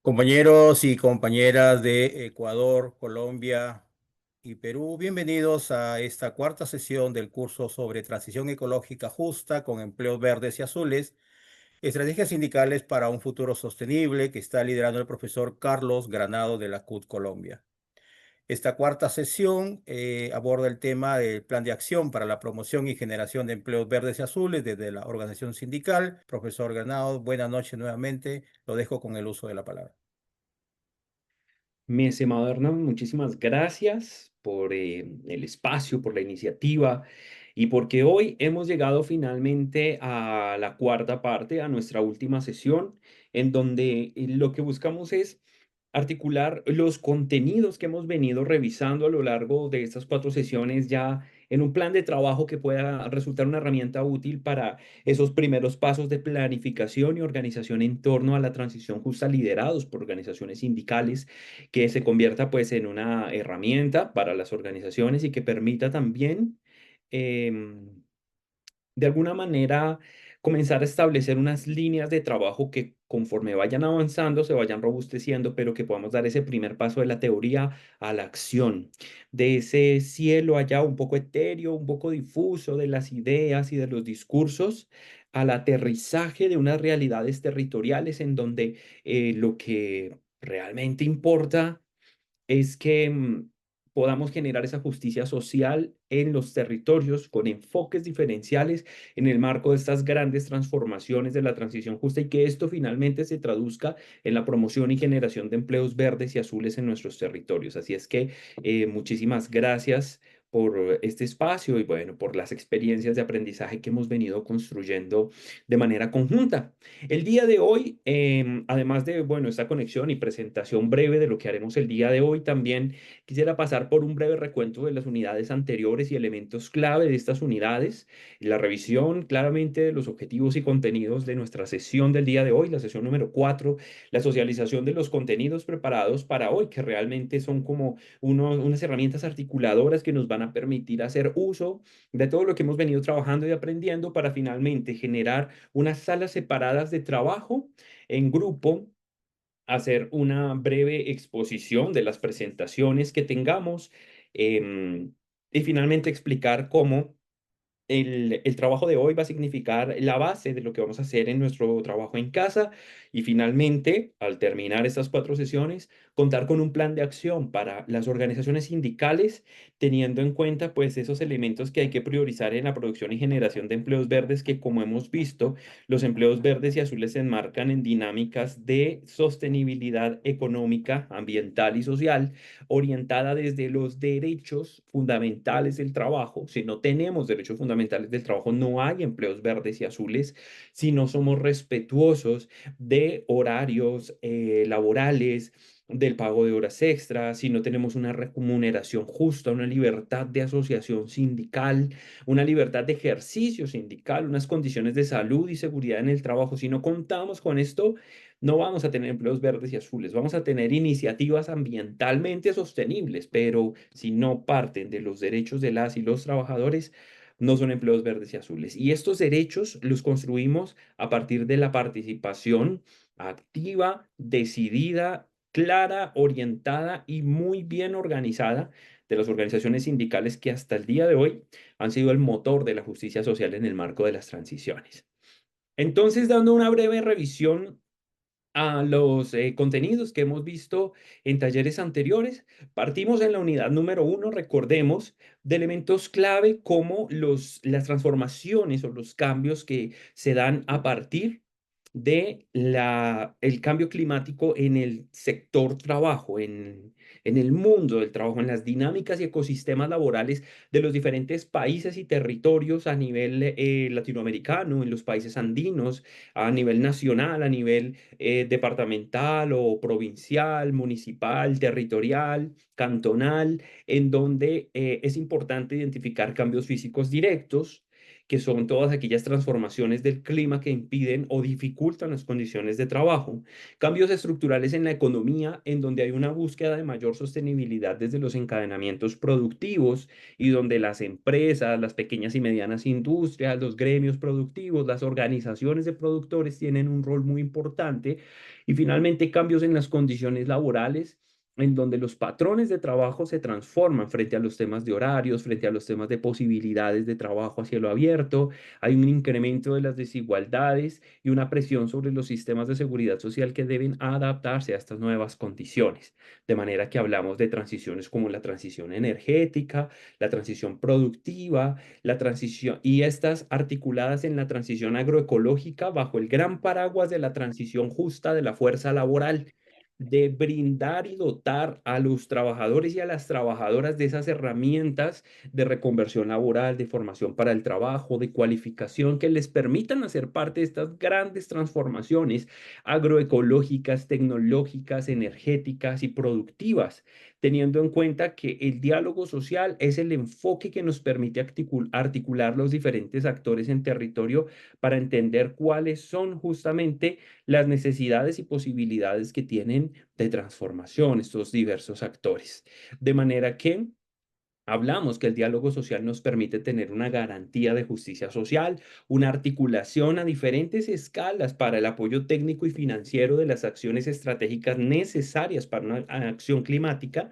Compañeros y compañeras de Ecuador, Colombia y Perú, bienvenidos a esta cuarta sesión del curso sobre transición ecológica justa con empleos verdes y azules, estrategias sindicales para un futuro sostenible que está liderando el profesor Carlos Granado de la CUT Colombia. Esta cuarta sesión aborda el tema del plan de acción para la promoción y generación de empleos verdes y azules desde la organización sindical. Profesor Granado, buenas noches nuevamente. Lo dejo con el uso de la palabra. Mi estimado Hernán, muchísimas gracias por el espacio, por la iniciativa y porque hoy hemos llegado finalmente a la cuarta parte, a nuestra última sesión, en donde lo que buscamos es articular los contenidos que hemos venido revisando a lo largo de estas cuatro sesiones ya en un plan de trabajo que pueda resultar una herramienta útil para esos primeros pasos de planificación y organización en torno a la transición justa liderados por organizaciones sindicales, que se convierta pues en una herramienta para las organizaciones y que permita también em, de alguna manera comenzar a establecer unas líneas de trabajo que conforme vayan avanzando se vayan robusteciendo, pero que podamos dar ese primer paso de la teoría a la acción, de ese cielo allá un poco etéreo, un poco difuso de las ideas y de los discursos, al aterrizaje de unas realidades territoriales en donde lo que realmente importa es que podamos generar esa justicia social en los territorios con enfoques diferenciales en el marco de estas grandes transformaciones de la transición justa y que esto finalmente se traduzca en la promoción y generación de empleos verdes y azules en nuestros territorios. Así es que muchísimas gracias por este espacio y bueno, por las experiencias de aprendizaje que hemos venido construyendo de manera conjunta. El día de hoy, además de, bueno, esta conexión y presentación breve de lo que haremos el día de hoy, también quisiera pasar por un breve recuento de las unidades anteriores y elementos clave de estas unidades, la revisión claramente de los objetivos y contenidos de nuestra sesión del día de hoy, la sesión número 4, la socialización de los contenidos preparados para hoy, que realmente son como unas herramientas articuladoras que nos van a permitir hacer uso de todo lo que hemos venido trabajando y aprendiendo para finalmente generar unas salas separadas de trabajo en grupo, hacer una breve exposición de las presentaciones que tengamos, em, y finalmente explicar cómo el trabajo de hoy va a significar la base de lo que vamos a hacer en nuestro trabajo en casa y finalmente, al terminar estas cuatro sesiones, contar con un plan de acción para las organizaciones sindicales, teniendo en cuenta pues esos elementos que hay que priorizar en la producción y generación de empleos verdes, que como hemos visto, los empleos verdes y azules se enmarcan en dinámicas de sostenibilidad económica, ambiental y social orientada desde los derechos fundamentales del trabajo. Si no tenemos derechos fundamentales del trabajo, no hay empleos verdes y azules. Si no somos respetuosos de horarios laborales, del pago de horas extras, si no tenemos una remuneración justa, una libertad de asociación sindical, una libertad de ejercicio sindical, unas condiciones de salud y seguridad en el trabajo, si no contamos con esto, no vamos a tener empleos verdes y azules, vamos a tener iniciativas ambientalmente sostenibles, pero si no parten de los derechos de las y los trabajadores, no son empleos verdes y azules. Y estos derechos los construimos a partir de la participación activa, decidida, clara, orientada y muy bien organizada de las organizaciones sindicales que hasta el día de hoy han sido el motor de la justicia social en el marco de las transiciones. Entonces, dando una breve revisión a los contenidos que hemos visto en talleres anteriores. Partimos en la unidad número 1, recordemos, de elementos clave como las transformaciones o los cambios que se dan a partir de el cambio climático en el sector trabajo, en el mundo del trabajo, en las dinámicas y ecosistemas laborales de los diferentes países y territorios a nivel latinoamericano, en los países andinos, a nivel nacional, a nivel departamental o provincial, municipal, territorial, cantonal, en donde es importante identificar cambios físicos directos que son todas aquellas transformaciones del clima que impiden o dificultan las condiciones de trabajo. Cambios estructurales en la economía, en donde hay una búsqueda de mayor sostenibilidad desde los encadenamientos productivos y donde las empresas, las pequeñas y medianas industrias, los gremios productivos, las organizaciones de productores tienen un rol muy importante. Y finalmente, cambios en las condiciones laborales, en donde los patrones de trabajo se transforman frente a los temas de horarios, frente a los temas de posibilidades de trabajo a cielo abierto. Hay un incremento de las desigualdades y una presión sobre los sistemas de seguridad social que deben adaptarse a estas nuevas condiciones. De manera que hablamos de transiciones como la transición energética, la transición productiva, la transición y estas articuladas en la transición agroecológica bajo el gran paraguas de la transición justa de la fuerza laboral, de brindar y dotar a los trabajadores y a las trabajadoras de esas herramientas de reconversión laboral, de formación para el trabajo, de cualificación que les permitan hacer parte de estas grandes transformaciones agroecológicas, tecnológicas, energéticas y productivas, teniendo en cuenta que el diálogo social es el enfoque que nos permite articular los diferentes actores en territorio para entender cuáles son justamente las necesidades y posibilidades que tienen de transformación estos diversos actores. De manera que hablamos que el diálogo social nos permite tener una garantía de justicia social, una articulación a diferentes escalas para el apoyo técnico y financiero de las acciones estratégicas necesarias para una acción climática,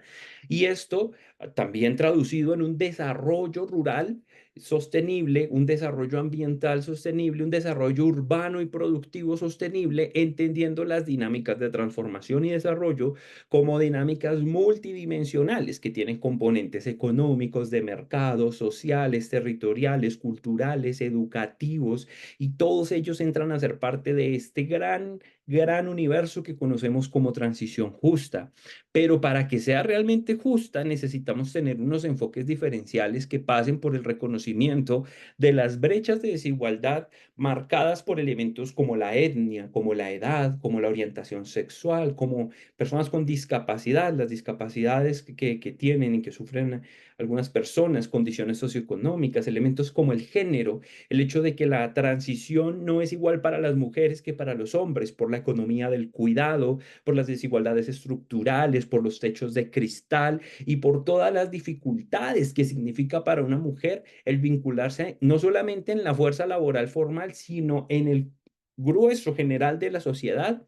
y esto también traducido en un desarrollo rural sostenible, un desarrollo ambiental sostenible, un desarrollo urbano y productivo sostenible, entendiendo las dinámicas de transformación y desarrollo como dinámicas multidimensionales que tienen componentes económicos, de mercado, sociales, territoriales, culturales, educativos, y todos ellos entran a ser parte de este gran universo que conocemos como transición justa. Pero para que sea realmente justa, necesitamos tener unos enfoques diferenciales que pasen por el reconocimiento de las brechas de desigualdad marcadas por elementos como la etnia, como la edad, como la orientación sexual, como personas con discapacidad, las discapacidades que tienen y que sufren algunas personas, condiciones socioeconómicas, elementos como el género, el hecho de que la transición no es igual para las mujeres que para los hombres, por la economía del cuidado, por las desigualdades estructurales, por los techos de cristal y por todas las dificultades que significa para una mujer el vincularse no solamente en la fuerza laboral formal, sino en el grueso general de la sociedad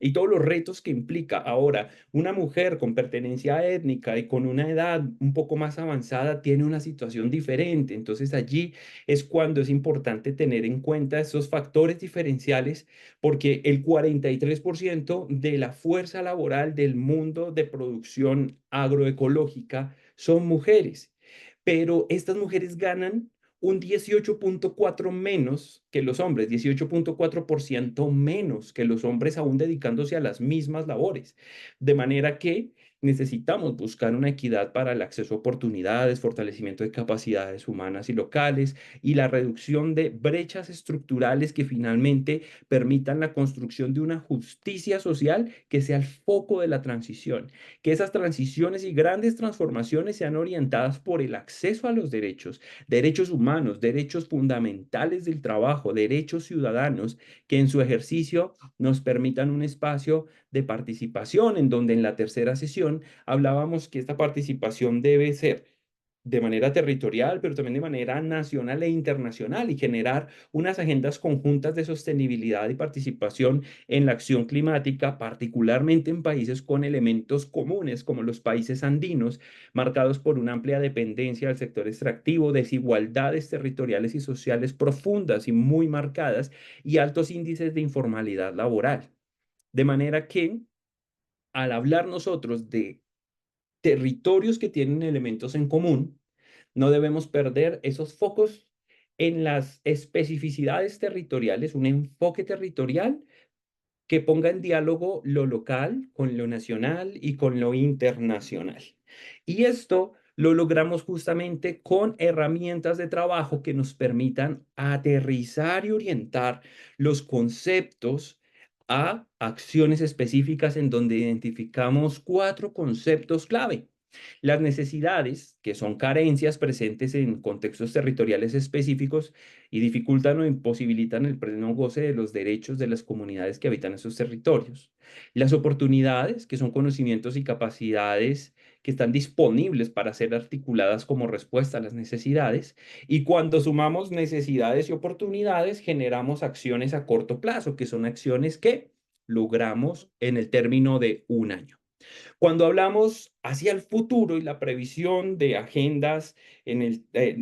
y todos los retos que implica. Ahora, una mujer con pertenencia étnica y con una edad un poco más avanzada tiene una situación diferente. Entonces allí es cuando es importante tener en cuenta esos factores diferenciales, porque el 43% de la fuerza laboral del mundo de producción agroecológica son mujeres, pero estas mujeres ganan un 18,4 menos que los hombres, 18,4% menos que los hombres aún dedicándose a las mismas labores. De manera que necesitamos buscar una equidad para el acceso a oportunidades, fortalecimiento de capacidades humanas y locales y la reducción de brechas estructurales que finalmente permitan la construcción de una justicia social que sea el foco de la transición, que esas transiciones y grandes transformaciones sean orientadas por el acceso a los derechos, derechos humanos, derechos fundamentales del trabajo, derechos ciudadanos, que en su ejercicio nos permitan un espacio de participación, en donde en la tercera sesión hablábamos que esta participación debe ser de manera territorial, pero también de manera nacional e internacional, y generar unas agendas conjuntas de sostenibilidad y participación en la acción climática, particularmente en países con elementos comunes como los países andinos, marcados por una amplia dependencia del sector extractivo, desigualdades territoriales y sociales profundas y muy marcadas, y altos índices de informalidad laboral. De manera que al hablar nosotros de territorios que tienen elementos en común, no debemos perder esos focos en las especificidades territoriales, un enfoque territorial que ponga en diálogo lo local con lo nacional y con lo internacional. Y esto lo logramos justamente con herramientas de trabajo que nos permitan aterrizar y orientar los conceptos a acciones específicas, en donde identificamos cuatro conceptos clave. Las necesidades, que son carencias presentes en contextos territoriales específicos y dificultan o imposibilitan el pleno goce de los derechos de las comunidades que habitan esos territorios. Las oportunidades, que son conocimientos y capacidades que están disponibles para ser articuladas como respuesta a las necesidades. Y cuando sumamos necesidades y oportunidades, generamos acciones a corto plazo, que son acciones que logramos en el término de un año. Cuando hablamos hacia el futuro y la previsión de agendas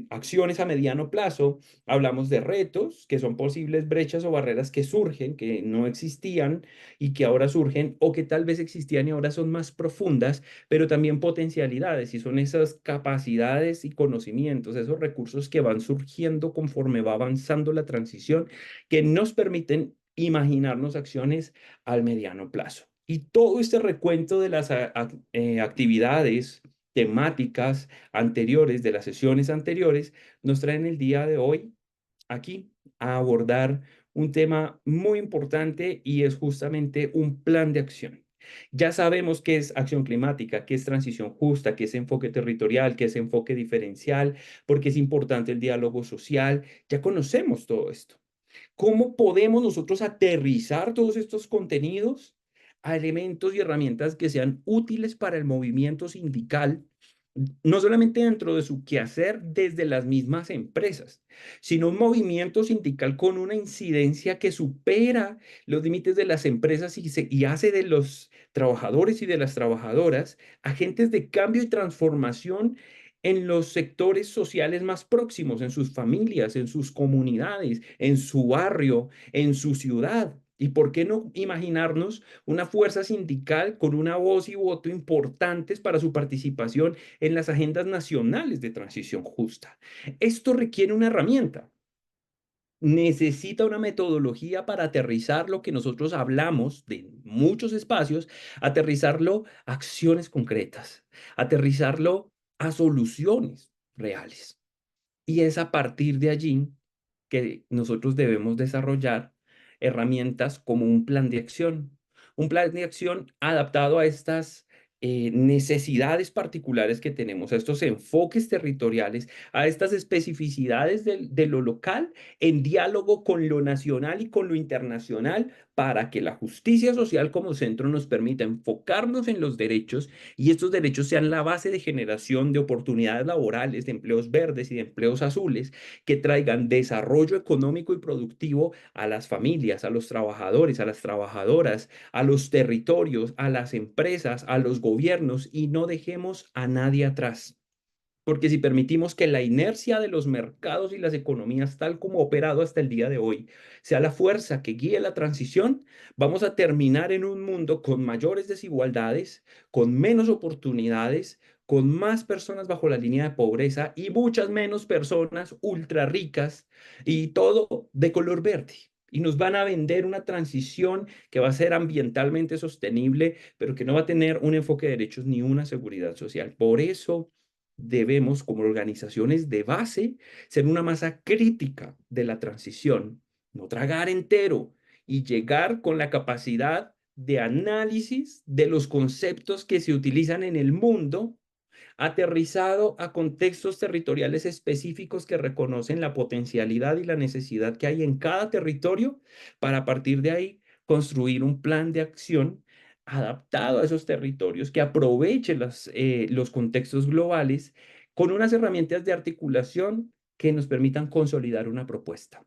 acciones a mediano plazo, hablamos de retos, que son posibles brechas o barreras que surgen, que no existían y que ahora surgen, o que tal vez existían y ahora son más profundas, pero también potencialidades, y son esas capacidades y conocimientos, esos recursos que van surgiendo conforme va avanzando la transición, que nos permiten imaginarnos acciones al mediano plazo. Y todo este recuento de las actividades temáticas anteriores, de las sesiones anteriores, nos traen el día de hoy aquí a abordar un tema muy importante y es justamente un plan de acción. Ya sabemos qué es acción climática, qué es transición justa, qué es enfoque territorial, qué es enfoque diferencial, porque es importante el diálogo social. Ya conocemos todo esto. ¿Cómo podemos nosotros aterrizar todos estos contenidos a elementos y herramientas que sean útiles para el movimiento sindical, no solamente dentro de su quehacer desde las mismas empresas, sino un movimiento sindical con una incidencia que supera los límites de las empresas y hace de los trabajadores y de las trabajadoras agentes de cambio y transformación en los sectores sociales más próximos, en sus familias, en sus comunidades, en su barrio, en su ciudad? ¿Y por qué no imaginarnos una fuerza sindical con una voz y voto importantes para su participación en las agendas nacionales de transición justa? Esto requiere una herramienta. Necesita una metodología para aterrizar lo que nosotros hablamos de muchos espacios, aterrizarlo a acciones concretas, aterrizarlo a soluciones reales. Y es a partir de allí que nosotros debemos desarrollar herramientas como un plan de acción adaptado a estas necesidades particulares que tenemos, a estos enfoques territoriales, a estas especificidades de lo local, en diálogo con lo nacional y con lo internacional, para que la justicia social como centro nos permita enfocarnos en los derechos y estos derechos sean la base de generación de oportunidades laborales, de empleos verdes y de empleos azules que traigan desarrollo económico y productivo a las familias, a los trabajadores, a las trabajadoras, a los territorios, a las empresas, a los gobiernos, y no dejemos a nadie atrás. Porque si permitimos que la inercia de los mercados y las economías, tal como ha operado hasta el día de hoy, sea la fuerza que guíe la transición, vamos a terminar en un mundo con mayores desigualdades, con menos oportunidades, con más personas bajo la línea de pobreza y muchas menos personas ultra ricas, y todo de color verde. Y nos van a vender una transición que va a ser ambientalmente sostenible, pero que no va a tener un enfoque de derechos ni una seguridad social. Por eso debemos, como organizaciones de base, ser una masa crítica de la transición, no tragar entero y llegar con la capacidad de análisis de los conceptos que se utilizan en el mundo, aterrizado a contextos territoriales específicos que reconocen la potencialidad y la necesidad que hay en cada territorio, para a partir de ahí construir un plan de acción adaptado a esos territorios que aproveche los contextos globales con unas herramientas de articulación que nos permitan consolidar una propuesta.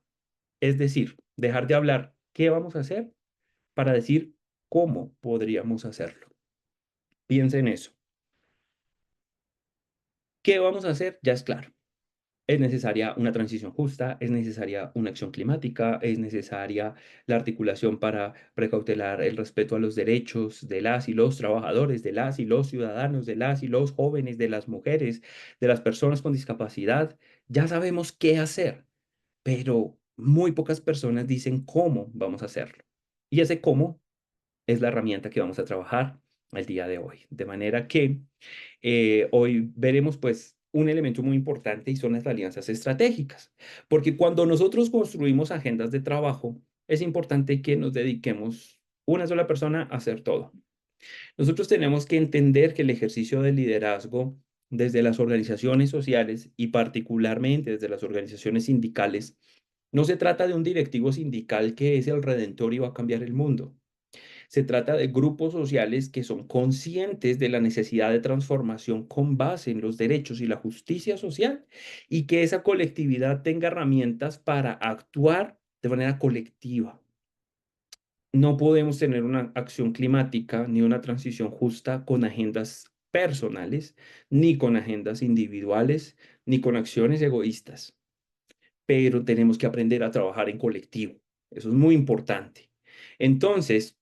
Es decir, dejar de hablar qué vamos a hacer para decir cómo podríamos hacerlo. Piensa en eso. ¿Qué vamos a hacer? Ya es claro. Es necesaria una transición justa, es necesaria una acción climática, es necesaria la articulación para precautelar el respeto a los derechos de las y los trabajadores, de las y los ciudadanos, de las y los jóvenes, de las mujeres, de las personas con discapacidad. Ya sabemos qué hacer, pero muy pocas personas dicen cómo vamos a hacerlo. Y ese cómo es la herramienta que vamos a trabajar el día de hoy. De manera que hoy veremos pues un elemento muy importante y son las alianzas estratégicas, porque cuando nosotros construimos agendas de trabajo, es importante que nos dediquemos una sola persona a hacer todo. Nosotros tenemos que entender que el ejercicio del liderazgo desde las organizaciones sociales y particularmente desde las organizaciones sindicales, no se trata de un directivo sindical que es el redentor y va a cambiar el mundo. Se trata de grupos sociales que son conscientes de la necesidad de transformación con base en los derechos y la justicia social y que esa colectividad tenga herramientas para actuar de manera colectiva. No podemos tener una acción climática ni una transición justa con agendas personales, ni con agendas individuales, ni con acciones egoístas, pero tenemos que aprender a trabajar en colectivo. Eso es muy importante. Entonces,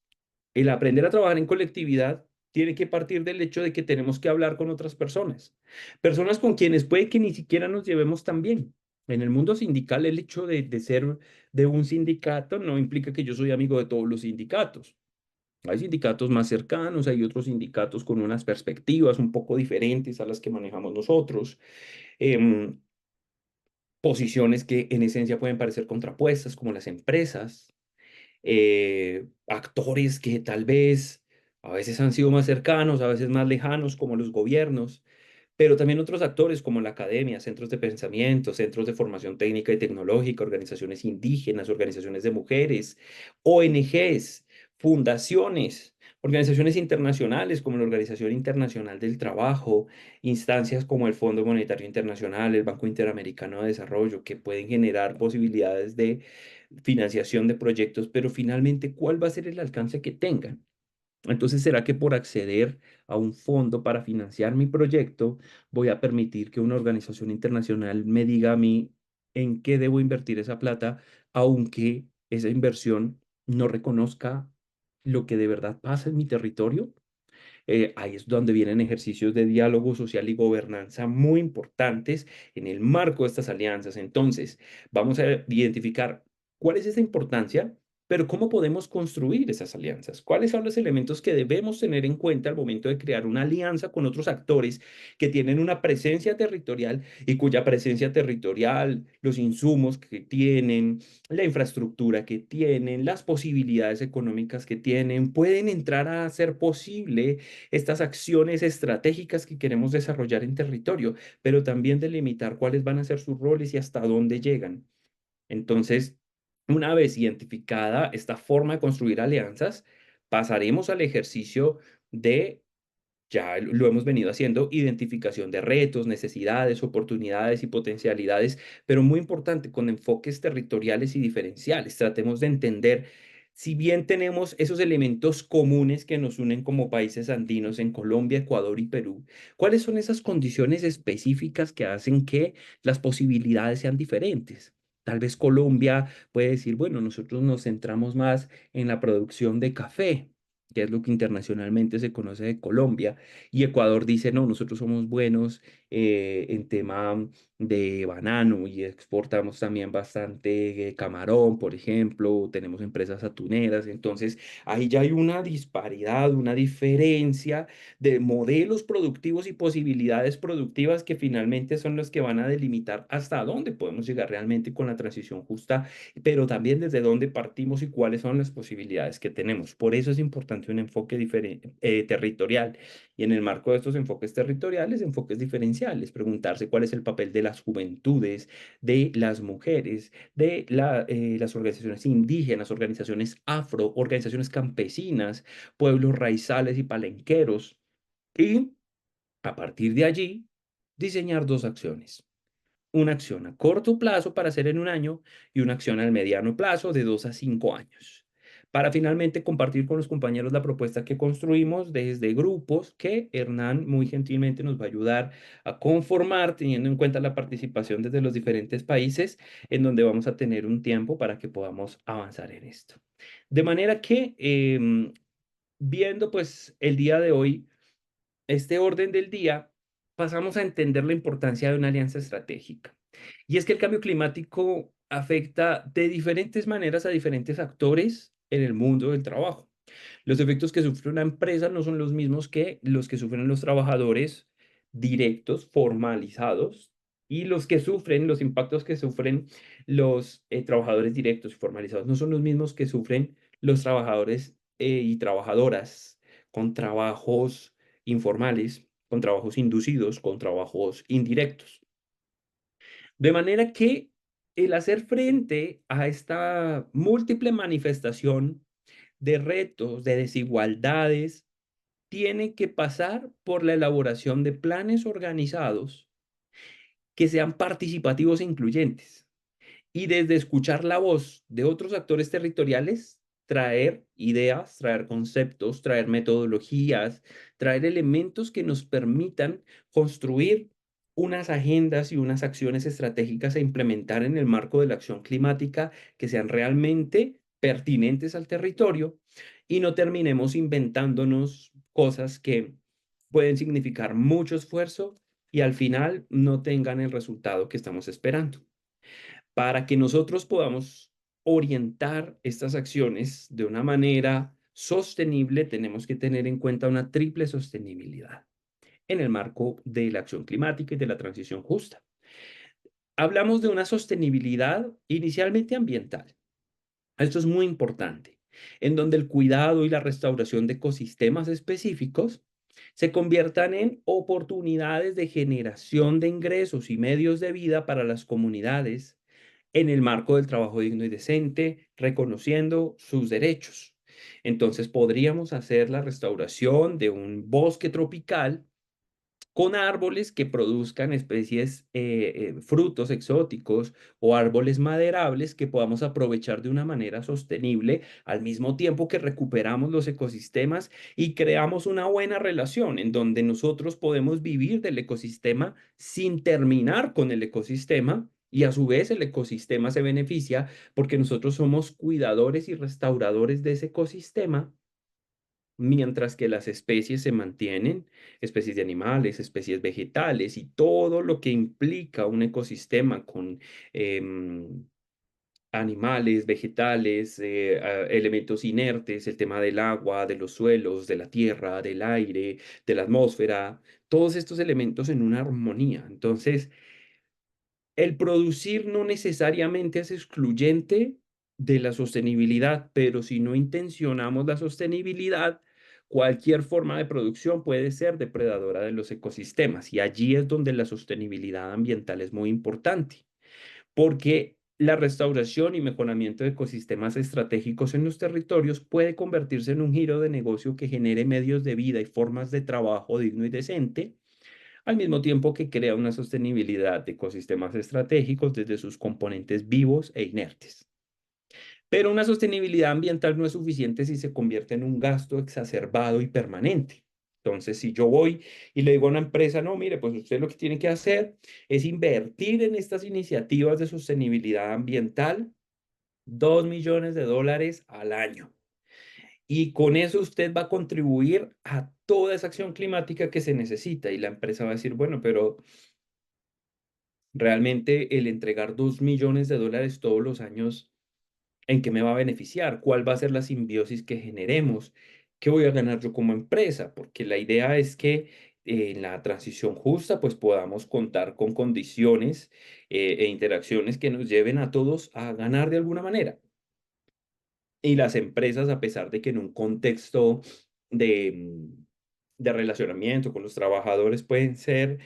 el aprender a trabajar en colectividad tiene que partir del hecho de que tenemos que hablar con otras personas, personas con quienes puede que ni siquiera nos llevemos tan bien. En el mundo sindical, el hecho de ser de un sindicato no implica que yo soy amigo de todos los sindicatos. Hay sindicatos más cercanos, hay otros sindicatos con unas perspectivas un poco diferentes a las que manejamos nosotros, em, posiciones que en esencia pueden parecer contrapuestas, como las empresas, actores que tal vez a veces han sido más cercanos, a veces más lejanos, como los gobiernos, pero también otros actores como la academia, centros de pensamiento, centros de formación técnica y tecnológica, organizaciones indígenas, organizaciones de mujeres, ONGs, fundaciones, organizaciones internacionales como la Organización Internacional del Trabajo, instancias como el Fondo Monetario Internacional, el Banco Interamericano de Desarrollo, que pueden generar posibilidades de financiación de proyectos, pero finalmente, ¿cuál va a ser el alcance que tengan? Entonces, ¿será que por acceder a un fondo para financiar mi proyecto, voy a permitir que una organización internacional me diga a mí en qué debo invertir esa plata, aunque esa inversión no reconozca lo que de verdad pasa en mi territorio? Ahí es donde vienen ejercicios de diálogo social y gobernanza muy importantes en el marco de estas alianzas. Entonces, vamos a identificar cuál es esa importancia, pero cómo podemos construir esas alianzas. ¿Cuáles son los elementos que debemos tener en cuenta al momento de crear una alianza con otros actores que tienen una presencia territorial y cuya presencia territorial, los insumos que tienen, la infraestructura que tienen, las posibilidades económicas que tienen, pueden entrar a hacer posible estas acciones estratégicas que queremos desarrollar en territorio, pero también delimitar cuáles van a ser sus roles y hasta dónde llegan? Entonces, una vez identificada esta forma de construir alianzas, pasaremos al ejercicio de, ya lo hemos venido haciendo, identificación de retos, necesidades, oportunidades y potencialidades, pero muy importante, con enfoques territoriales y diferenciales. Tratemos de entender, si bien tenemos esos elementos comunes que nos unen como países andinos en Colombia, Ecuador y Perú, ¿cuáles son esas condiciones específicas que hacen que las posibilidades sean diferentes? Tal vez Colombia puede decir, bueno, nosotros nos centramos más en la producción de café, que es lo que internacionalmente se conoce de Colombia, y Ecuador dice, no, nosotros somos buenos en tema de banano y exportamos también bastante camarón, por ejemplo, tenemos empresas atuneras, entonces ahí ya hay una disparidad, una diferencia de modelos productivos y posibilidades productivas que finalmente son los que van a delimitar hasta dónde podemos llegar realmente con la transición justa, pero también desde dónde partimos y cuáles son las posibilidades que tenemos. Por eso es importante un enfoque territorial y en el marco de estos enfoques territoriales, enfoques diferenciales, preguntarse cuál es el papel de las juventudes, de las mujeres, de las organizaciones indígenas, organizaciones afro, organizaciones campesinas, pueblos raizales y palenqueros. Y a partir de allí, diseñar dos acciones: una acción a corto plazo para hacer en un año y una acción al mediano plazo de 2 a 5 años, para finalmente compartir con los compañeros la propuesta que construimos desde grupos que Hernán muy gentilmente nos va a ayudar a conformar, teniendo en cuenta la participación desde los diferentes países, en donde vamos a tener un tiempo para que podamos avanzar en esto. De manera que, viendo pues el día de hoy, este orden del día, pasamos a entender la importancia de una alianza estratégica. Y es que el cambio climático afecta de diferentes maneras a diferentes actores en el mundo del trabajo. Los efectos que sufre una empresa no son los mismos que los que sufren los trabajadores directos, formalizados, y los que sufren, los impactos que sufren los trabajadores directos y formalizados no son los mismos que sufren los trabajadores y trabajadoras con trabajos informales, con trabajos inducidos, con trabajos indirectos. De manera que el hacer frente a esta múltiple manifestación de retos, de desigualdades, tiene que pasar por la elaboración de planes organizados que sean participativos e incluyentes. Y desde escuchar la voz de otros actores territoriales, traer ideas, traer conceptos, traer metodologías, traer elementos que nos permitan construir unas agendas y unas acciones estratégicas a implementar en el marco de la acción climática que sean realmente pertinentes al territorio y no terminemos inventándonos cosas que pueden significar mucho esfuerzo y al final no tengan el resultado que estamos esperando. Para que nosotros podamos orientar estas acciones de una manera sostenible, tenemos que tener en cuenta una triple sostenibilidad en el marco de la acción climática y de la transición justa. Hablamos de una sostenibilidad inicialmente ambiental. Esto es muy importante, en donde el cuidado y la restauración de ecosistemas específicos se conviertan en oportunidades de generación de ingresos y medios de vida para las comunidades en el marco del trabajo digno y decente, reconociendo sus derechos. Entonces podríamos hacer la restauración de un bosque tropical con árboles que produzcan especies, frutos exóticos o árboles maderables que podamos aprovechar de una manera sostenible, al mismo tiempo que recuperamos los ecosistemas y creamos una buena relación en donde nosotros podemos vivir del ecosistema sin terminar con el ecosistema. Y a su vez el ecosistema se beneficia porque nosotros somos cuidadores y restauradores de ese ecosistema mientras que las especies se mantienen, especies de animales, especies vegetales y todo lo que implica un ecosistema con em, animales, vegetales, elementos inertes, el tema del agua, de los suelos, de la tierra, del aire, de la atmósfera, todos estos elementos en una armonía. Entonces, el producir no necesariamente es excluyente de la sostenibilidad, pero si no intencionamos la sostenibilidad, cualquier forma de producción puede ser depredadora de los ecosistemas. Y allí es donde la sostenibilidad ambiental es muy importante, porque la restauración y mejoramiento de ecosistemas estratégicos en los territorios puede convertirse en un giro de negocio que genere medios de vida y formas de trabajo digno y decente al mismo tiempo que crea una sostenibilidad de ecosistemas estratégicos desde sus componentes vivos e inertes. Pero una sostenibilidad ambiental no es suficiente si se convierte en un gasto exacerbado y permanente. Entonces, si yo voy y le digo a una empresa, no, mire, pues usted lo que tiene que hacer es invertir en estas iniciativas de sostenibilidad ambiental $2 millones al año. Y con eso usted va a contribuir a toda esa acción climática que se necesita. Y la empresa va a decir, bueno, pero realmente el entregar $2 millones todos los años, ¿en qué me va a beneficiar? ¿Cuál va a ser la simbiosis que generemos? ¿Qué voy a ganar yo como empresa? Porque la idea es que en la transición justa, pues podamos contar con condiciones e interacciones que nos lleven a todos a ganar de alguna manera. Y las empresas, a pesar de que en un contexto de, de relacionamiento con los trabajadores pueden ser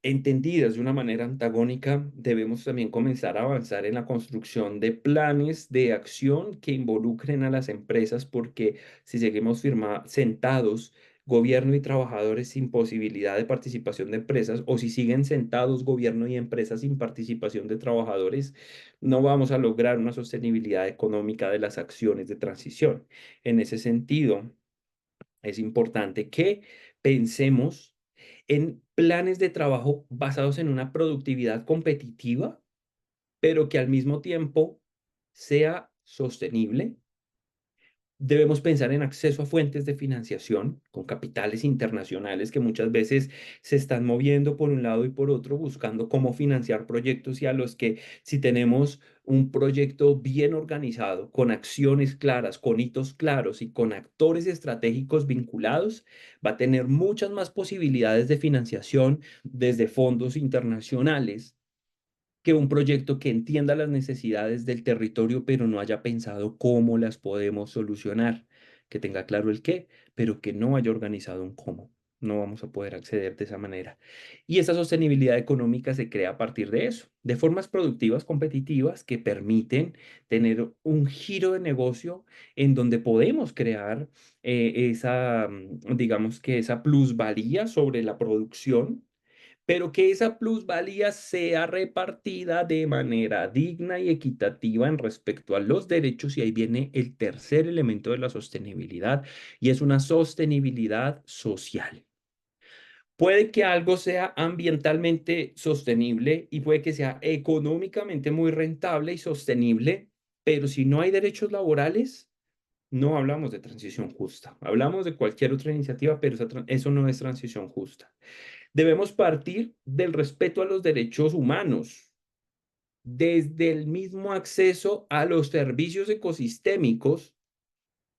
entendidas de una manera antagónica, debemos también comenzar a avanzar en la construcción de planes de acción que involucren a las empresas, porque si seguimos sentados, gobierno y trabajadores sin posibilidad de participación de empresas, o si siguen sentados gobierno y empresas sin participación de trabajadores, no vamos a lograr una sostenibilidad económica de las acciones de transición. En ese sentido, es importante que pensemos en planes de trabajo basados en una productividad competitiva, pero que al mismo tiempo sea sostenible. Debemos pensar en acceso a fuentes de financiación con capitales internacionales que muchas veces se están moviendo por un lado y por otro, buscando cómo financiar proyectos y a los que si tenemos un proyecto bien organizado, con acciones claras, con hitos claros y con actores estratégicos vinculados, va a tener muchas más posibilidades de financiación desde fondos internacionales que un proyecto que entienda las necesidades del territorio, pero no haya pensado cómo las podemos solucionar. que tenga claro el qué, pero que no haya organizado un cómo. No vamos a poder acceder de esa manera. Y esa sostenibilidad económica se crea a partir de eso, de formas productivas, competitivas, que permiten tener un giro de negocio en donde podemos crear digamos que esa plusvalía sobre la producción, pero que esa plusvalía sea repartida de manera digna y equitativa en respecto a los derechos. Y ahí viene el tercer elemento de la sostenibilidad, y es una sostenibilidad social. Puede que algo sea ambientalmente sostenible y puede que sea económicamente muy rentable y sostenible, pero si no hay derechos laborales, no hablamos de transición justa. Hablamos de cualquier otra iniciativa, pero eso no es transición justa. Debemos partir del respeto a los derechos humanos, desde el mismo acceso a los servicios ecosistémicos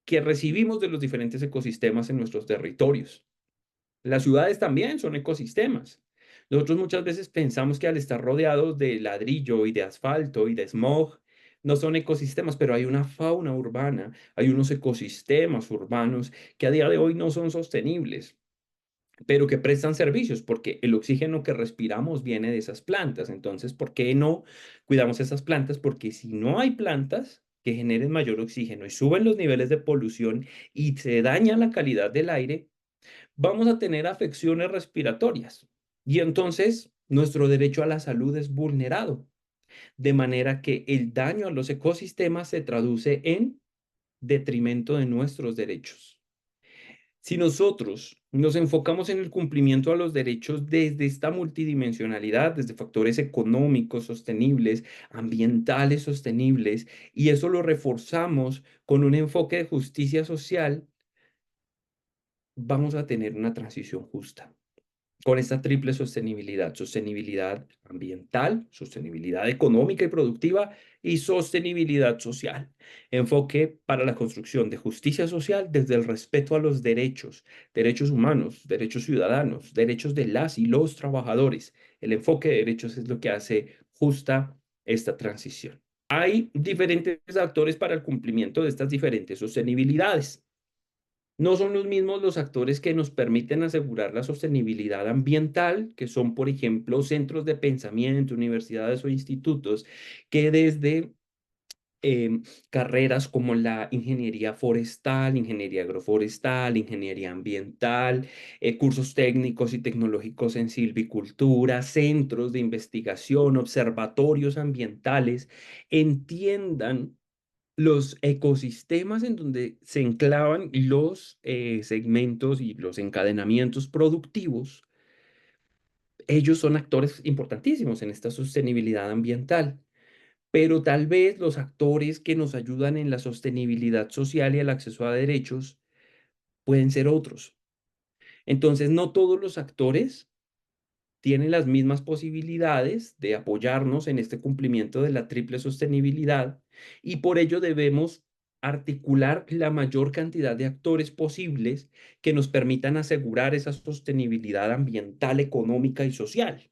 que recibimos de los diferentes ecosistemas en nuestros territorios. Las ciudades también son ecosistemas. Nosotros muchas veces pensamos que al estar rodeados de ladrillo y de asfalto y de smog, no son ecosistemas, pero hay una fauna urbana, hay unos ecosistemas urbanos que a día de hoy no son sostenibles, pero que prestan servicios, porque el oxígeno que respiramos viene de esas plantas. Entonces, ¿por qué no cuidamos esas plantas? Porque si no hay plantas que generen mayor oxígeno y suben los niveles de polución y se daña la calidad del aire, vamos a tener afecciones respiratorias. Y entonces nuestro derecho a la salud es vulnerado, de manera que el daño a los ecosistemas se traduce en detrimento de nuestros derechos. Si nosotros nos enfocamos en el cumplimiento a los derechos desde esta multidimensionalidad, desde factores económicos sostenibles, ambientales sostenibles, y eso lo reforzamos con un enfoque de justicia social, vamos a tener una transición justa con esta triple sostenibilidad: sostenibilidad ambiental, sostenibilidad económica y productiva y sostenibilidad social. Enfoque para la construcción de justicia social desde el respeto a los derechos, derechos humanos, derechos ciudadanos, derechos de las y los trabajadores. El enfoque de derechos es lo que hace justa esta transición. Hay diferentes actores para el cumplimiento de estas diferentes sostenibilidades. No son los mismos los actores que nos permiten asegurar la sostenibilidad ambiental, que son, por ejemplo, centros de pensamiento, universidades o institutos, que desde carreras como la ingeniería forestal, ingeniería agroforestal, ingeniería ambiental, cursos técnicos y tecnológicos en silvicultura, centros de investigación, observatorios ambientales, entiendan los ecosistemas en donde se enclavan los segmentos y los encadenamientos productivos. Ellos son actores importantísimos en esta sostenibilidad ambiental, pero tal vez los actores que nos ayudan en la sostenibilidad social y el acceso a derechos pueden ser otros. Entonces, no todos los actores tienen las mismas posibilidades de apoyarnos en este cumplimiento de la triple sostenibilidad, y por ello debemos articular la mayor cantidad de actores posibles que nos permitan asegurar esa sostenibilidad ambiental, económica y social.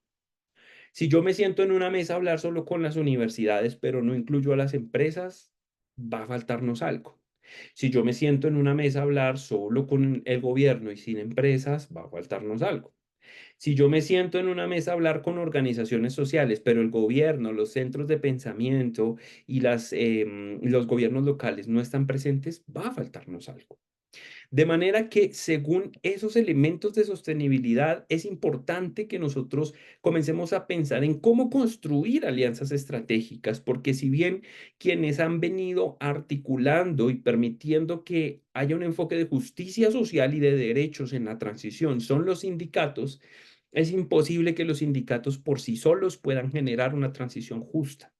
Si yo me siento en una mesa a hablar solo con las universidades, pero no incluyo a las empresas, va a faltarnos algo. Si yo me siento en una mesa a hablar solo con el gobierno y sin empresas, va a faltarnos algo. Si yo me siento en una mesa a hablar con organizaciones sociales, pero el gobierno, los centros de pensamiento y los gobiernos locales no están presentes, va a faltarnos algo. De manera que, según esos elementos de sostenibilidad, es importante que nosotros comencemos a pensar en cómo construir alianzas estratégicas, porque si bien quienes han venido articulando y permitiendo que haya un enfoque de justicia social y de derechos en la transición son los sindicatos, es imposible que los sindicatos por sí solos puedan generar una transición justa.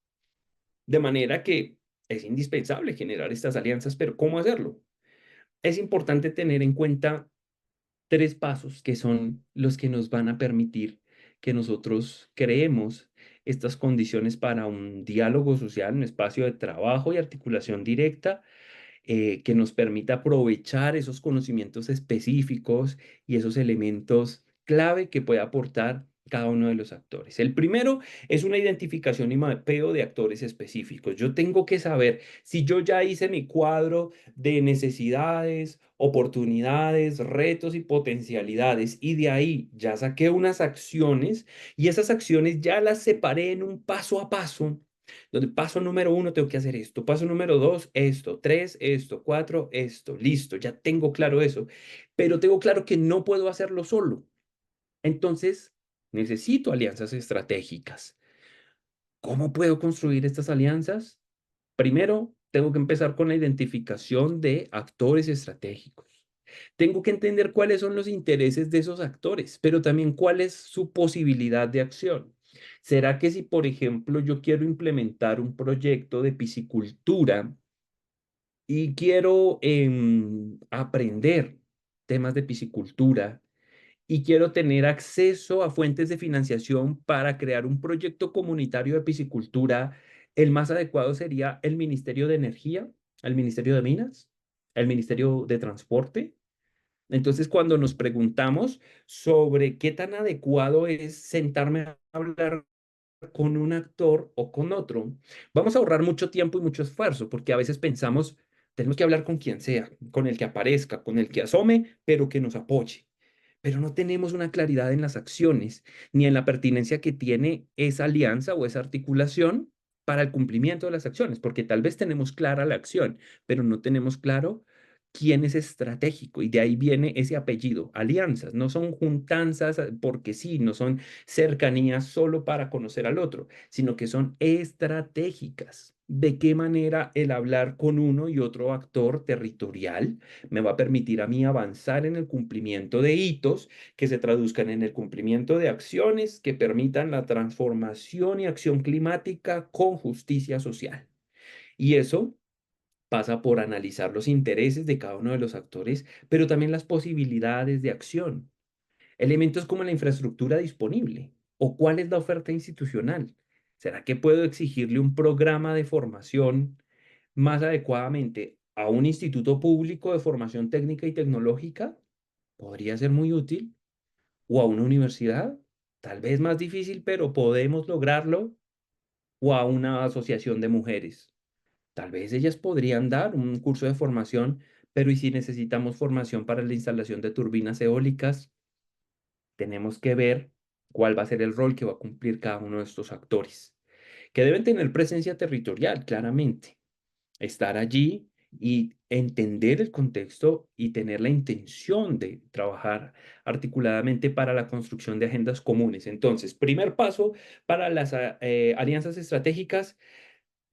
De manera que es indispensable generar estas alianzas, pero ¿cómo hacerlo? Es importante tener en cuenta tres pasos que son los que nos van a permitir que nosotros creemos estas condiciones para un diálogo social, un espacio de trabajo y articulación directa, que nos permita aprovechar esos conocimientos específicos y esos elementos clave que puede aportar cada uno de los actores. El primero es una identificación y mapeo de actores específicos. Yo tengo que saber si yo ya hice mi cuadro de necesidades, oportunidades, retos y potencialidades y de ahí ya saqué unas acciones y esas acciones ya las separé en un paso a paso. Donde paso número uno tengo que hacer esto, paso número dos esto, tres esto, cuatro esto, listo, ya tengo claro eso, pero tengo claro que no puedo hacerlo solo. Entonces, necesito alianzas estratégicas. ¿Cómo puedo construir estas alianzas? Primero, tengo que empezar con la identificación de actores estratégicos. Tengo que entender cuáles son los intereses de esos actores, pero también cuál es su posibilidad de acción. ¿Será que si, por ejemplo, yo quiero implementar un proyecto de piscicultura y quiero aprender temas de piscicultura y quiero tener acceso a fuentes de financiación para crear un proyecto comunitario de piscicultura, el más adecuado sería el Ministerio de Energía, el Ministerio de Minas, el Ministerio de Transporte? Entonces, cuando nos preguntamos sobre qué tan adecuado es sentarme a hablar con un actor o con otro, vamos a ahorrar mucho tiempo y mucho esfuerzo, porque a veces pensamos, tenemos que hablar con quien sea, con el que aparezca, con el que asome, pero que nos apoye, pero no tenemos una claridad en las acciones ni en la pertinencia que tiene esa alianza o esa articulación para el cumplimiento de las acciones, porque tal vez tenemos clara la acción, pero no tenemos claro quién es estratégico y de ahí viene ese apellido, alianzas, no son juntanzas porque sí, no son cercanías solo para conocer al otro, sino que son estratégicas. ¿De qué manera el hablar con uno y otro actor territorial me va a permitir a mí avanzar en el cumplimiento de hitos que se traduzcan en el cumplimiento de acciones que permitan la transformación y acción climática con justicia social? Y eso pasa por analizar los intereses de cada uno de los actores, pero también las posibilidades de acción. Elementos como la infraestructura disponible o cuál es la oferta institucional. ¿Será que puedo exigirle un programa de formación más adecuadamente a un instituto público de formación técnica y tecnológica? Podría ser muy útil. ¿O a una universidad? Tal vez más difícil, pero podemos lograrlo. ¿O a una asociación de mujeres? Tal vez ellas podrían dar un curso de formación, pero ¿y si necesitamos formación para la instalación de turbinas eólicas? Tenemos que ver cuál va a ser el rol que va a cumplir cada uno de estos actores, que deben tener presencia territorial, claramente, estar allí y entender el contexto y tener la intención de trabajar articuladamente para la construcción de agendas comunes. Entonces, primer paso para las alianzas estratégicas: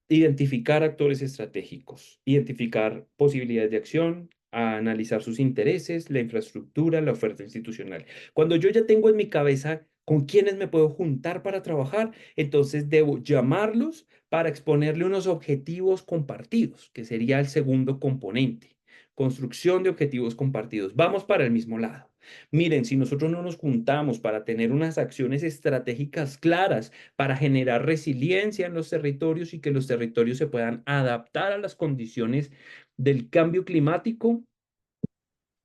identificar actores estratégicos, identificar posibilidades de acción, a analizar sus intereses, la infraestructura, la oferta institucional. Cuando yo ya tengo en mi cabeza con quiénes me puedo juntar para trabajar, entonces debo llamarlos para exponerle unos objetivos compartidos, que sería el segundo componente. Construcción de objetivos compartidos. Vamos para el mismo lado. Miren, si nosotros no nos juntamos para tener unas acciones estratégicas claras, para generar resiliencia en los territorios y que los territorios se puedan adaptar a las condiciones del cambio climático,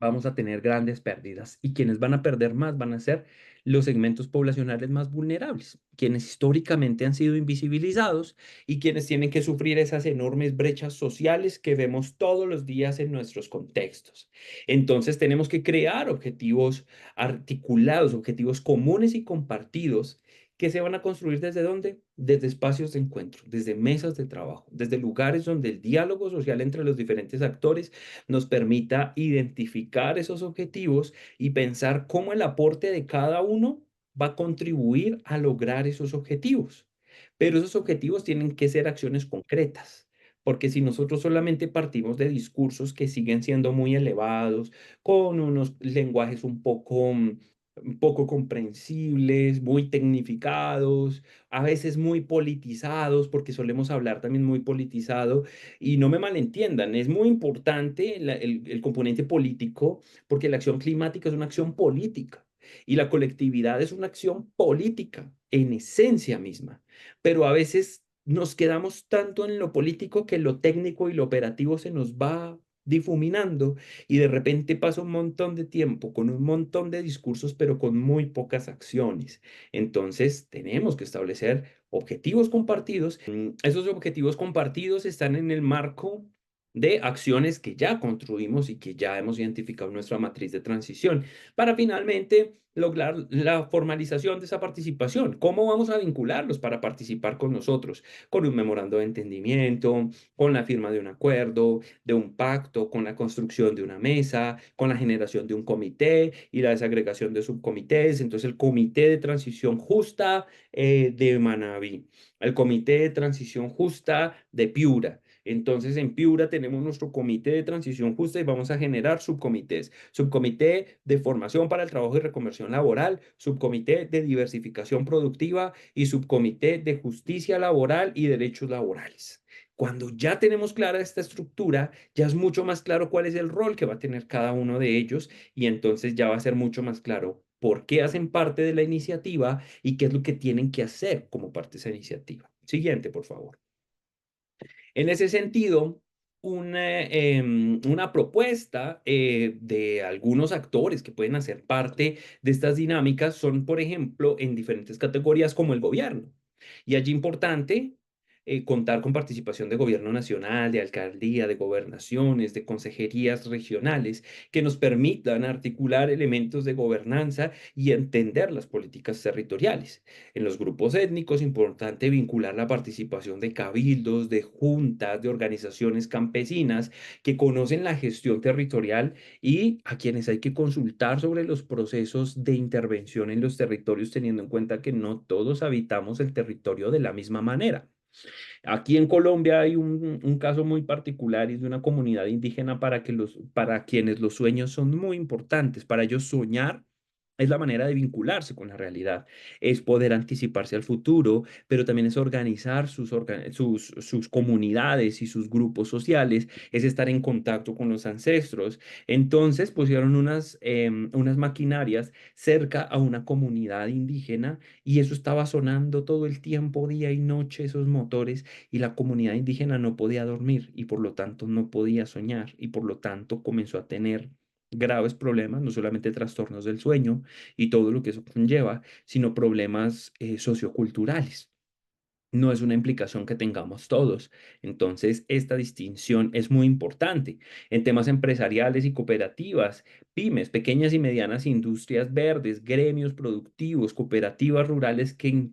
vamos a tener grandes pérdidas y quienes van a perder más van a ser los segmentos poblacionales más vulnerables, quienes históricamente han sido invisibilizados y quienes tienen que sufrir esas enormes brechas sociales que vemos todos los días en nuestros contextos. Entonces tenemos que crear objetivos articulados, objetivos comunes y compartidos que se van a construir desde dónde? Desde espacios de encuentro, desde mesas de trabajo, desde lugares donde el diálogo social entre los diferentes actores nos permita identificar esos objetivos y pensar cómo el aporte de cada uno va a contribuir a lograr esos objetivos. Pero esos objetivos tienen que ser acciones concretas, porque si nosotros solamente partimos de discursos que siguen siendo muy elevados, con unos lenguajes un poco comprensibles, muy tecnificados, a veces muy politizados, porque solemos hablar también muy politizado, y no me malentiendan, es muy importante el componente político porque la acción climática es una acción política y la colectividad es una acción política en esencia misma. Pero a veces nos quedamos tanto en lo político que lo técnico y lo operativo se nos va difuminando y de repente pasa un montón de tiempo con un montón de discursos, pero con muy pocas acciones. Entonces, tenemos que establecer objetivos compartidos. Esos objetivos compartidos están en el marco de acciones que ya construimos y que ya hemos identificado en nuestra matriz de transición para finalmente lograr la formalización de esa participación. ¿Cómo vamos a vincularlos para participar con nosotros? Con un memorando de entendimiento, con la firma de un acuerdo, de un pacto, con la construcción de una mesa, con la generación de un comité y la desagregación de subcomités. Entonces, el Comité de Transición Justa de Manabí, el Comité de Transición Justa de Piura. Entonces, en Piura tenemos nuestro comité de transición justa y vamos a generar subcomités. Subcomité de formación para el trabajo y reconversión laboral, subcomité de diversificación productiva y subcomité de justicia laboral y derechos laborales. Cuando ya tenemos clara esta estructura, ya es mucho más claro cuál es el rol que va a tener cada uno de ellos y entonces ya va a ser mucho más claro por qué hacen parte de la iniciativa y qué es lo que tienen que hacer como parte de esa iniciativa. Siguiente, por favor. En ese sentido, una propuesta de algunos actores que pueden hacer parte de estas dinámicas son, por ejemplo, en diferentes categorías como el gobierno. Y allí importante contar con participación de gobierno nacional, de alcaldía, de gobernaciones, de consejerías regionales, que nos permitan articular elementos de gobernanza y entender las políticas territoriales. En los grupos étnicos, importante vincular la participación de cabildos, de juntas, de organizaciones campesinas que conocen la gestión territorial y a quienes hay que consultar sobre los procesos de intervención en los territorios, teniendo en cuenta que no todos habitamos el territorio de la misma manera. Aquí en Colombia hay un caso muy particular y es de una comunidad indígena para quienes los sueños son muy importantes. Para ellos soñar es la manera de vincularse con la realidad, es poder anticiparse al futuro, pero también es organizar sus comunidades y sus grupos sociales, es estar en contacto con los ancestros. Entonces pusieron unas maquinarias cerca a una comunidad indígena y eso estaba sonando todo el tiempo, día y noche, esos motores, y la comunidad indígena no podía dormir y por lo tanto no podía soñar y por lo tanto comenzó a tener graves problemas, no solamente trastornos del sueño y todo lo que eso conlleva, sino problemas socioculturales. No es una implicación que tengamos todos. Entonces, esta distinción es muy importante. En temas empresariales y cooperativas, pymes, pequeñas y medianas industrias verdes, gremios productivos, cooperativas rurales que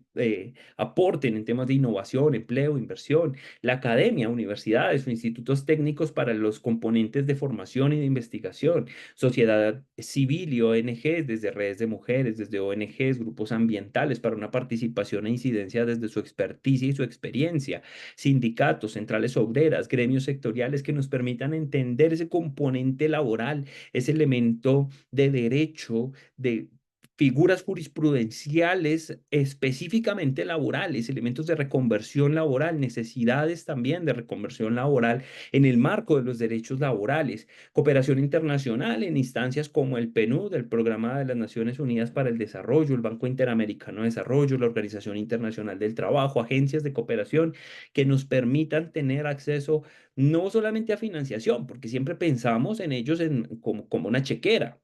aporten en temas de innovación, empleo, inversión, la academia, universidades o institutos técnicos para los componentes de formación y de investigación, sociedad civil y ONGs, desde redes de mujeres, desde ONGs, grupos ambientales para una participación e incidencia desde su experticia y su experiencia, sindicatos, centrales obreras, gremios sectoriales que nos permitan entender ese componente laboral, ese elemento de derecho, de figuras jurisprudenciales específicamente laborales, elementos de reconversión laboral, necesidades también de reconversión laboral en el marco de los derechos laborales, cooperación internacional en instancias como el PNUD, el Programa de las Naciones Unidas para el Desarrollo, el Banco Interamericano de Desarrollo, la Organización Internacional del Trabajo, agencias de cooperación que nos permitan tener acceso no solamente a financiación, porque siempre pensamos en ellos como una chequera,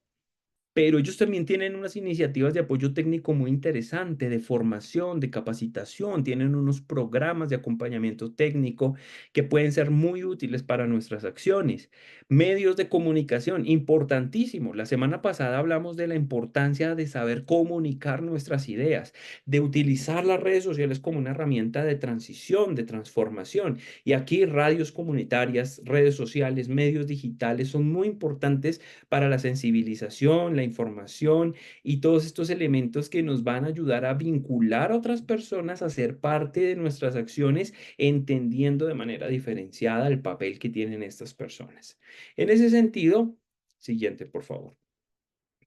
pero ellos también tienen unas iniciativas de apoyo técnico muy interesante, de formación, de capacitación, tienen unos programas de acompañamiento técnico que pueden ser muy útiles para nuestras acciones. Medios de comunicación, importantísimo. La semana pasada hablamos de la importancia de saber comunicar nuestras ideas, de utilizar las redes sociales como una herramienta de transición, de transformación. Y aquí radios comunitarias, redes sociales, medios digitales son muy importantes para la sensibilización, la información y todos estos elementos que nos van a ayudar a vincular a otras personas a ser parte de nuestras acciones, entendiendo de manera diferenciada el papel que tienen estas personas. En ese sentido, siguiente, por favor.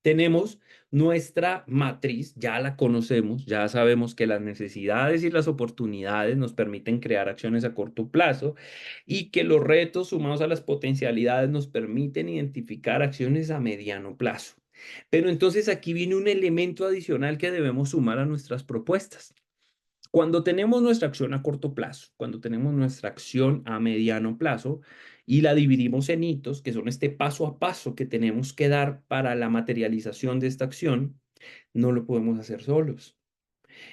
Tenemos nuestra matriz, ya la conocemos, ya sabemos que las necesidades y las oportunidades nos permiten crear acciones a corto plazo y que los retos sumados a las potencialidades nos permiten identificar acciones a mediano plazo. Pero entonces aquí viene un elemento adicional que debemos sumar a nuestras propuestas. Cuando tenemos nuestra acción a corto plazo, cuando tenemos nuestra acción a mediano plazo, y la dividimos en hitos, que son este paso a paso que tenemos que dar para la materialización de esta acción, no lo podemos hacer solos.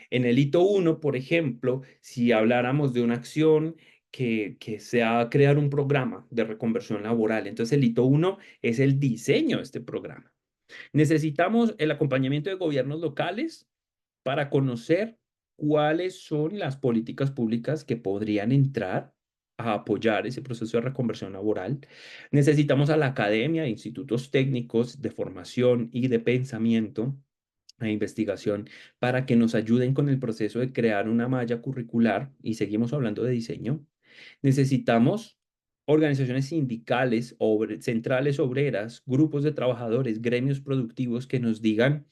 En el hito uno, por ejemplo, si habláramos de una acción que sea crear un programa de reconversión laboral, entonces el hito uno es el diseño de este programa. Necesitamos el acompañamiento de gobiernos locales para conocer cuáles son las políticas públicas que podrían entrar a apoyar ese proceso de reconversión laboral. Necesitamos a la academia, institutos técnicos de formación y de pensamiento e investigación para que nos ayuden con el proceso de crear una malla curricular y seguimos hablando de diseño. Necesitamos organizaciones sindicales, centrales obreras, grupos de trabajadores, gremios productivos que nos digan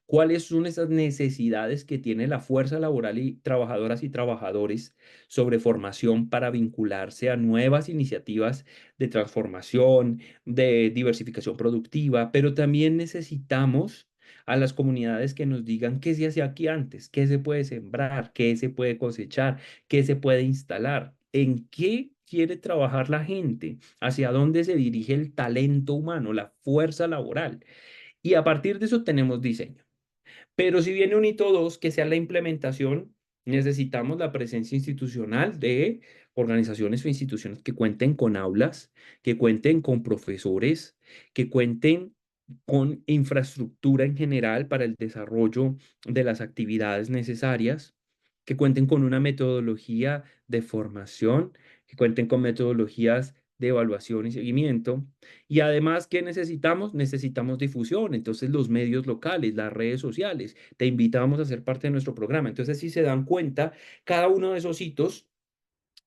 cuáles son esas necesidades que tiene la fuerza laboral y trabajadoras y trabajadores sobre formación para vincularse a nuevas iniciativas de transformación, de diversificación productiva, pero también necesitamos a las comunidades que nos digan qué se hacía aquí antes, qué se puede sembrar, qué se puede cosechar, qué se puede instalar, en qué quiere trabajar la gente, hacia dónde se dirige el talento humano, la fuerza laboral. Y a partir de eso tenemos diseño. Pero si viene un hito 2, que sea la implementación, necesitamos la presencia institucional de organizaciones o instituciones que cuenten con aulas, que cuenten con profesores, que cuenten con infraestructura en general para el desarrollo de las actividades necesarias, que cuenten con una metodología de formación, que cuenten con metodologías de evaluación y seguimiento. Y además, ¿qué necesitamos? Necesitamos difusión. Entonces, los medios locales, las redes sociales, te invitamos a ser parte de nuestro programa. Entonces, si se dan cuenta, cada uno de esos hitos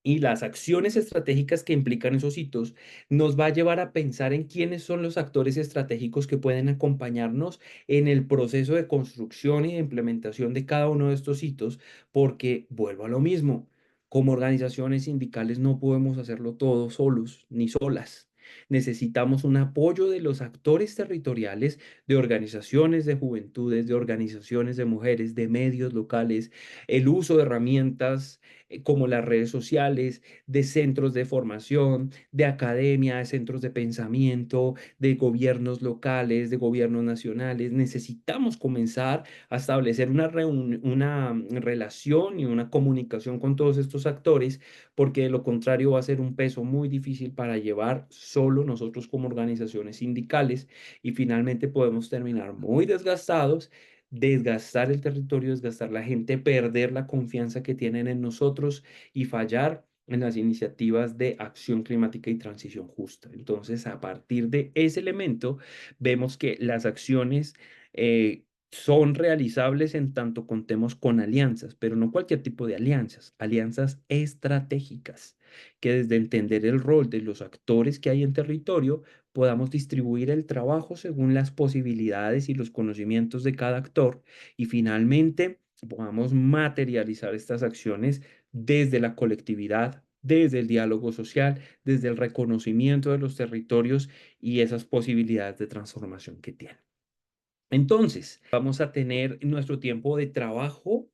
y las acciones estratégicas que implican esos hitos nos va a llevar a pensar en quiénes son los actores estratégicos que pueden acompañarnos en el proceso de construcción y de implementación de cada uno de estos hitos, porque vuelvo a lo mismo, como organizaciones sindicales no podemos hacerlo todo solos ni solas. Necesitamos un apoyo de los actores territoriales, de organizaciones de juventudes, de organizaciones de mujeres, de medios locales, el uso de herramientas como las redes sociales, de centros de formación, de academia, de centros de pensamiento, de gobiernos locales, de gobiernos nacionales. Necesitamos comenzar a establecer una relación y una comunicación con todos estos actores, porque de lo contrario va a ser un peso muy difícil para llevar solo nosotros como organizaciones sindicales y finalmente podemos terminar muy desgastados, desgastar el territorio, desgastar la gente, perder la confianza que tienen en nosotros y fallar en las iniciativas de acción climática y transición justa. Entonces, a partir de ese elemento, vemos que las acciones son realizables en tanto contemos con alianzas, pero no cualquier tipo de alianzas, alianzas estratégicas, que desde entender el rol de los actores que hay en territorio, podamos distribuir el trabajo según las posibilidades y los conocimientos de cada actor y finalmente podamos materializar estas acciones desde la colectividad, desde el diálogo social, desde el reconocimiento de los territorios y esas posibilidades de transformación que tienen. Entonces, vamos a tener nuestro tiempo de trabajo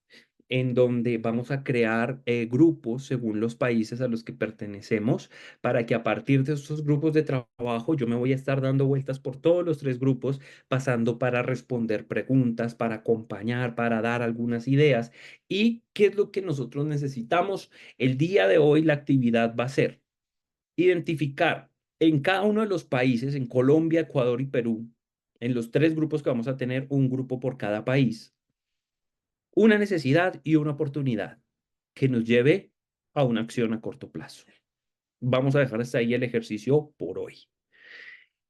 en donde vamos a crear grupos según los países a los que pertenecemos para que a partir de estos grupos de trabajo yo me voy a estar dando vueltas por todos los tres grupos, pasando para responder preguntas, para acompañar, para dar algunas ideas. ¿Y qué es lo que nosotros necesitamos? El día de hoy la actividad va a ser identificar en cada uno de los países, en Colombia, Ecuador y Perú, en los tres grupos que vamos a tener, un grupo por cada país, una necesidad y una oportunidad que nos lleve a una acción a corto plazo. Vamos a dejar hasta ahí el ejercicio por hoy.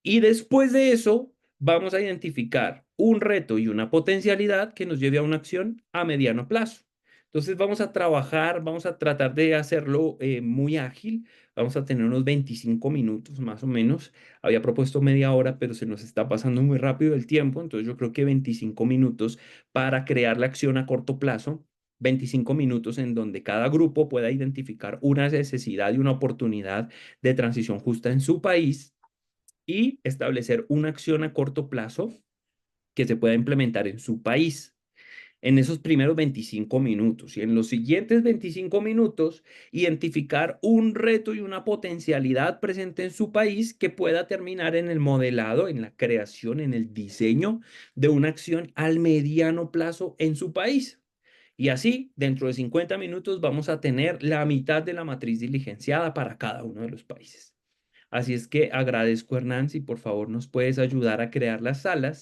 Y después de eso, vamos a identificar un reto y una potencialidad que nos lleve a una acción a mediano plazo. Entonces vamos a trabajar, vamos a tratar de hacerlo muy ágil. Vamos a tener unos 25 minutos más o menos. Había propuesto media hora, pero se nos está pasando muy rápido el tiempo. Entonces yo creo que 25 minutos para crear la acción a corto plazo. 25 minutos en donde cada grupo pueda identificar una necesidad y una oportunidad de transición justa en su país y establecer una acción a corto plazo que se pueda implementar en su país. en esos primeros 25 minutos y en los siguientes 25 minutos identificar un reto y una potencialidad presente en su país que pueda terminar en el modelado, en la creación, en el diseño de una acción al mediano plazo en su país. Y así, dentro de 50 minutos vamos a tener la mitad de la matriz diligenciada para cada uno de los países. Así es que agradezco, Hernán, si por favor nos puedes ayudar a crear las salas.